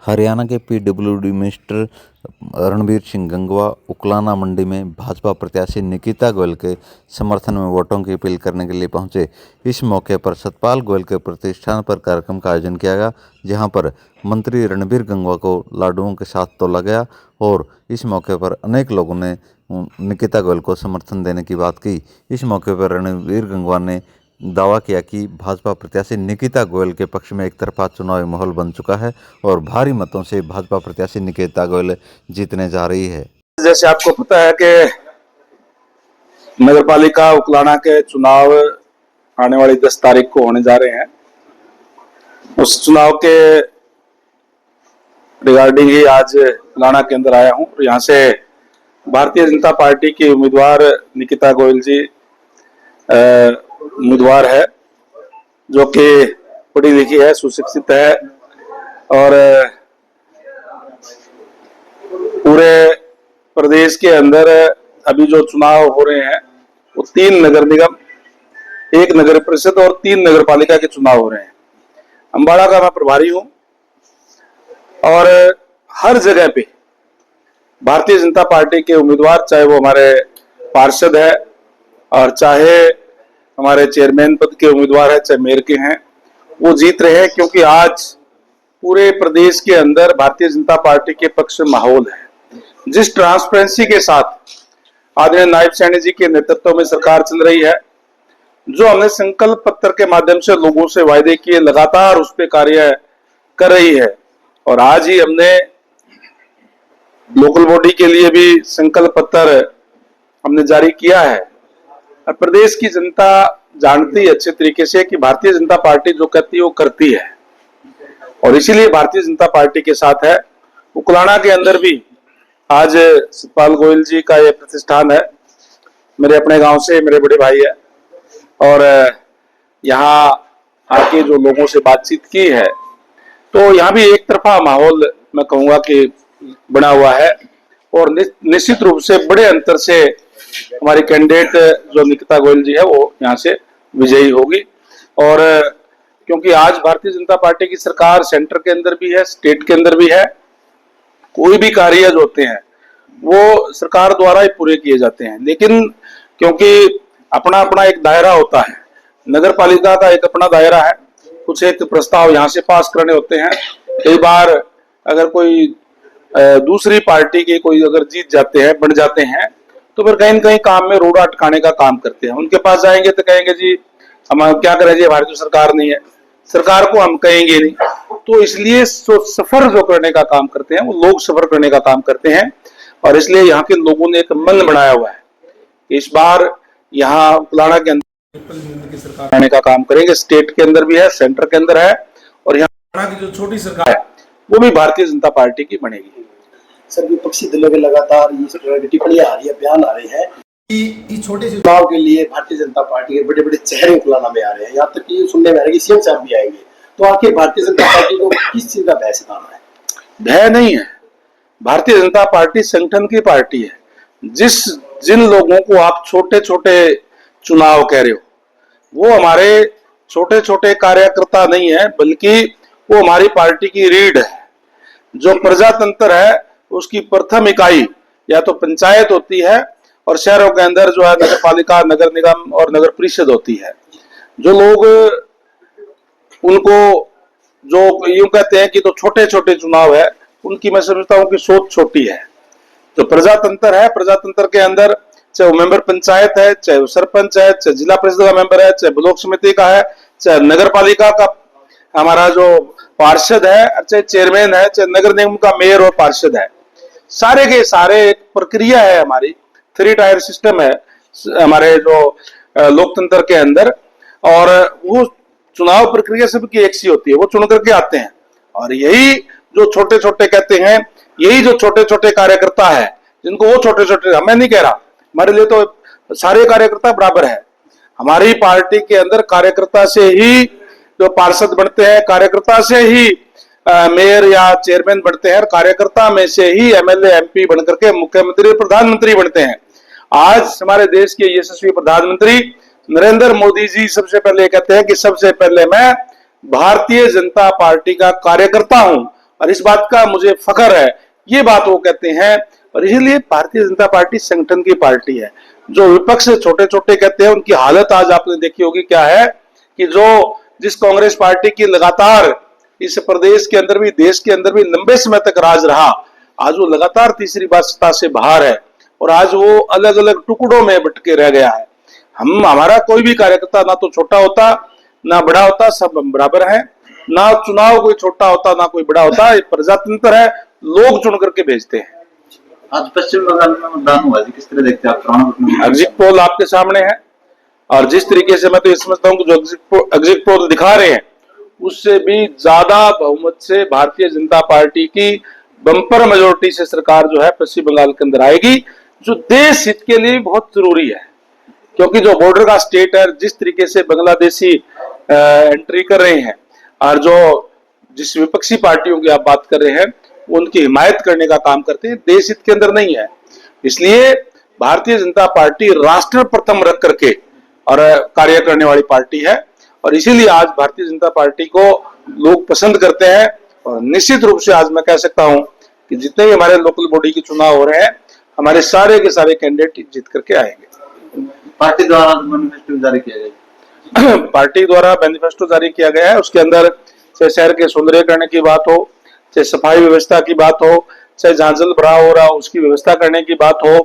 हरियाणा के PWD minister Ranbir Singh Gangwa Uklana मंडी में भाजपा प्रत्याशी निकिता गोयल के समर्थन में वोटों की अपील करने के लिए पहुंचे। इस मौके पर सतपाल गोयल के प्रतिष्ठान पर कार्यक्रम का आयोजन किया गया, जहां पर मंत्री रणबीर गंगवा को लाडुओं के साथ तोला गया और इस मौके पर अनेक लोगों ने निकिता गोयल को समर्थन देने की बात की। इस मौके पर रणबीर गंगवा ने दावा किया कि भाजपा प्रत्याशी निकिता गोयल के पक्ष में एक तरफा चुनावी माहौल बन चुका है और भारी मतों से भाजपा प्रत्याशी निकिता गोयल जीतने जा रही है। जैसे आपको पता है कि नगरपालिका उकलाना के चुनाव आने वाली 10 तारीख को होने जा रहे हैं। उस चुनाव के रिगार्डिंग ही आज उकलाना के अंदर आया हूं। यहाँ से भारतीय जनता पार्टी की उम्मीदवार निकिता गोयल जी उम्मीदवार है, जो कि पढ़ी लिखी है, सुशिक्षित है और पूरे प्रदेश के अंदर अभी जो चुनाव हो रहे हैं वो 3 नगर निगम, 1 नगर परिषद और 3 नगर पालिका के चुनाव हो रहे हैं। अम्बाड़ा का मैं प्रभारी हूं और हर जगह पे भारतीय जनता पार्टी के उम्मीदवार, चाहे वो हमारे पार्षद है और चाहे हमारे चेयरमैन पद के उम्मीदवार है, चाहे मेयर के हैं, वो जीत रहे हैं, क्योंकि आज पूरे प्रदेश के अंदर भारतीय जनता पार्टी के पक्ष में माहौल है। जिस ट्रांसपेरेंसी के साथ आदरणीय नायब सैनी जी के नेतृत्व में सरकार चल रही है, जो हमने संकल्प पत्र के माध्यम से लोगों से वायदे किए, लगातार उस पर कार्य कर रही है। और आज ही हमने लोकल बॉडी के लिए भी संकल्प पत्र हमने जारी किया है। और प्रदेश की जनता जानती है अच्छे तरीके से कि भारतीय जनता पार्टी जो कहती है वो करती है, और इसीलिए भारतीय जनता पार्टी के साथ है। उकलाना के अंदर भी आज सतपाल गोयल जी का ये प्रतिष्ठान है, मेरे अपने गांव से मेरे बड़े भाई है, और यहाँ आके जो लोगों से बातचीत की है, तो यहाँ भी एक तरफा माहौल मैं कहूँगा कि बना हुआ है। और निश्चित रूप से बड़े अंतर से हमारी कैंडिडेट जो निकिता गोयल जी है वो यहाँ से विजयी होगी। और क्योंकि आज भारतीय जनता पार्टी की सरकार सेंटर के अंदर भी है, स्टेट के अंदर भी है, कोई भी कार्य जो होते हैं वो सरकार द्वारा ही पूरे किए जाते हैं। लेकिन क्योंकि अपना अपना एक दायरा होता है, नगर पालिका का एक अपना दायरा है, कुछ एक प्रस्ताव यहाँ से पास करने होते हैं। कई बार अगर कोई दूसरी पार्टी के कोई अगर जीत जाते हैं, बन जाते हैं, तो फिर कहीं न कहीं काम में रोड़ा अटकाने का काम करते हैं। उनके पास जाएंगे तो कहेंगे जी हम क्या करें, जी हमारी तो सरकार नहीं है, सरकार को हम कहेंगे नहीं। तो इसलिए सफर जो करने का काम करते हैं वो लोग सफर करने का काम करते हैं, और इसलिए यहाँ के लोगों ने एक मन बनाया हुआ है कि इस बार यहाँ उकलाना के अंदर की सरकार आने का काम करेंगे। स्टेट के अंदर भी है, सेंटर के अंदर है, और यहाँ की जो छोटी सरकार है वो भी भारतीय जनता पार्टी की बनेगी। सर, विपक्षी दलों के लगातार ये टिप्पणियां आ रही है, बयान आ रहे हैं कि छोटे से चुनाव के लिए भारतीय जनता पार्टी के बड़े बड़े चेहरे उकलाना में आ रहे हैं। यहाँ तक कि सुनने में आ रहा है कि सीएम साहब भी आएंगे। तो आखिर भारतीय जनता पार्टी को किस चीज का भय सताना है? भय नहीं है, भारतीय जनता पार्टी संगठन की पार्टी है। जिन लोगों को आप छोटे छोटे चुनाव कह रहे हो, वो हमारे छोटे छोटे कार्यकर्ता नहीं है, बल्कि वो हमारी पार्टी की रीढ़ है। जो प्रजातंत्र है उसकी प्रथम इकाई या तो पंचायत होती है, और शहरों के अंदर जो है नगर पालिका, नगर निगम और नगर परिषद होती है। जो लोग उनको जो यूं कहते हैं कि तो छोटे छोटे चुनाव है, उनकी मैं समझता हूं कि सोच छोटी है। तो प्रजातंत्र है, प्रजातंत्र के अंदर चाहे वो मेंबर पंचायत है, चाहे वो सरपंच है, चाहे जिला परिषद का मेंबर है, चाहे ब्लॉक समिति का है, चाहे नगर पालिका का हमारा जो पार्षद है, चाहे चेयरमैन है, चाहे नगर निगम का मेयर और पार्षद है, सारे के सारे एक प्रक्रिया है हमारी। 3 टायर सिस्टम है हमारे जो लोकतंत्र के अंदर, और वो चुनाव प्रक्रिया सबकी एक सी होती है, वो चुन करके आते हैं। और यही जो छोटे छोटे कहते हैं, यही जो छोटे छोटे कार्यकर्ता है, जिनको वो छोटे छोटे, मैं नहीं कह रहा, हमारे लिए तो सारे कार्यकर्ता बराबर है। हमारी पार्टी के अंदर कार्यकर्ता से ही जो पार्षद बनते हैं, कार्यकर्ता से ही मेयर या चेयरमैन बनते हैं, कार्यकर्ता में से ही एमएलए एमपी बनकर के मुख्यमंत्री प्रधानमंत्री बनते हैं। आज हमारे देश के यशस्वी प्रधानमंत्री नरेंद्र मोदी जी सबसे पहले कहते हैं कि सबसे पहले मैं भारतीय जनता पार्टी का कार्यकर्ता हूं, और इस बात का मुझे फख्र है, ये बात वो कहते हैं। और इसीलिए भारतीय जनता पार्टी संगठन की पार्टी है। जो विपक्ष छोटे छोटे कहते हैं, उनकी हालत आज आपने देखी होगी क्या है, कि जिस कांग्रेस पार्टी की लगातार इस प्रदेश के अंदर भी, देश के अंदर भी लंबे समय तक राज रहा, आज वो लगातार तीसरी बार सत्ता से बाहर है और आज वो अलग अलग टुकड़ों में बटके रह गया है। हमारा कोई भी कार्यकर्ता ना तो छोटा होता ना बड़ा होता, सब हम बराबर हैं। ना चुनाव कोई छोटा होता ना कोई बड़ा होता, ये प्रजातंत्र है, लोग चुन करके भेजते हैं। आज पश्चिम बंगाल में मतदान हुआ है, किस तरह देखते हैं आप? एग्जिट पोल आपके सामने है और जिस तरीके से मैं तो ये समझता हूँ कि जो एग्जिट पोल दिखा रहे हैं, उससे भी ज्यादा बहुमत से भारतीय जनता पार्टी की बम्पर मेजोरिटी से सरकार जो है पश्चिम बंगाल के अंदर आएगी, जो देश हित के लिए बहुत जरूरी है। क्योंकि जो बॉर्डर का स्टेट है, जिस तरीके से बांग्लादेशी एंट्री कर रहे हैं और जिस विपक्षी पार्टियों की आप बात कर रहे हैं, उनकी हिमायत करने का काम करते हैं, देश हित के अंदर नहीं है। इसलिए भारतीय जनता पार्टी राष्ट्र प्रथम रख करके और कार्य करने वाली पार्टी है और इसीलिए आज भारतीय जनता पार्टी को लोग पसंद करते हैं। और निश्चित रूप से आज मैं कह सकता हूं कि जितने भी हमारे लोकल बॉडी के चुनाव हो रहे हैं, हमारे सारे के सारे कैंडिडेट जीत करके आएंगे। पार्टी द्वारा मैनिफेस्टो जारी किया गया पार्टी द्वारा मैनिफेस्टो जारी किया गया है, उसके अंदर चाहे शहर के सौंदर्यीकरण की बात हो, चाहे सफाई व्यवस्था की बात हो, चाहे जहां जल भराव हो रहा हो उसकी व्यवस्था करने की बात हो,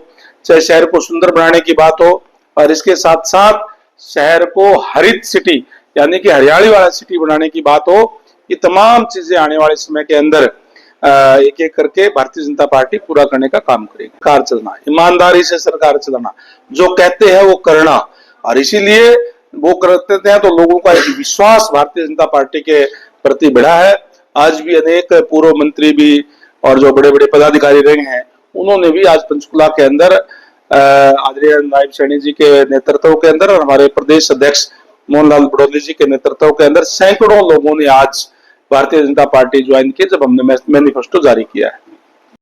चाहे शहर को सुंदर बनाने की बात हो, और इसके साथ साथ शहर को हरित सिटी यानी कि हरियाली वाला सिटी बनाने की बात हो, ये तमाम चीजें आने वाले समय के अंदर एक एक करके भारतीय जनता पार्टी पूरा करने का काम करेगी। सरकार चलना, ईमानदारी से सरकार चलाना, जो कहते हैं वो करना, और इसीलिए वो करते हैं तो लोगों का एक विश्वास भारतीय जनता पार्टी के प्रति बढ़ा है। आज भी अनेक पूर्व मंत्री भी और जो बड़े बड़े पदाधिकारी रहे हैं, उन्होंने भी आज पंचकुला के अंदर आदरणीय नायब सैनी जी के नेतृत्व के अंदर और हमारे प्रदेश अध्यक्ष मोहनलाल बड़ौली जी के नेतृत्व के अंदर सैकड़ों लोगों ने आज भारतीय जनता पार्टी ज्वाइन की जब हमने मैनिफेस्टो जारी किया है।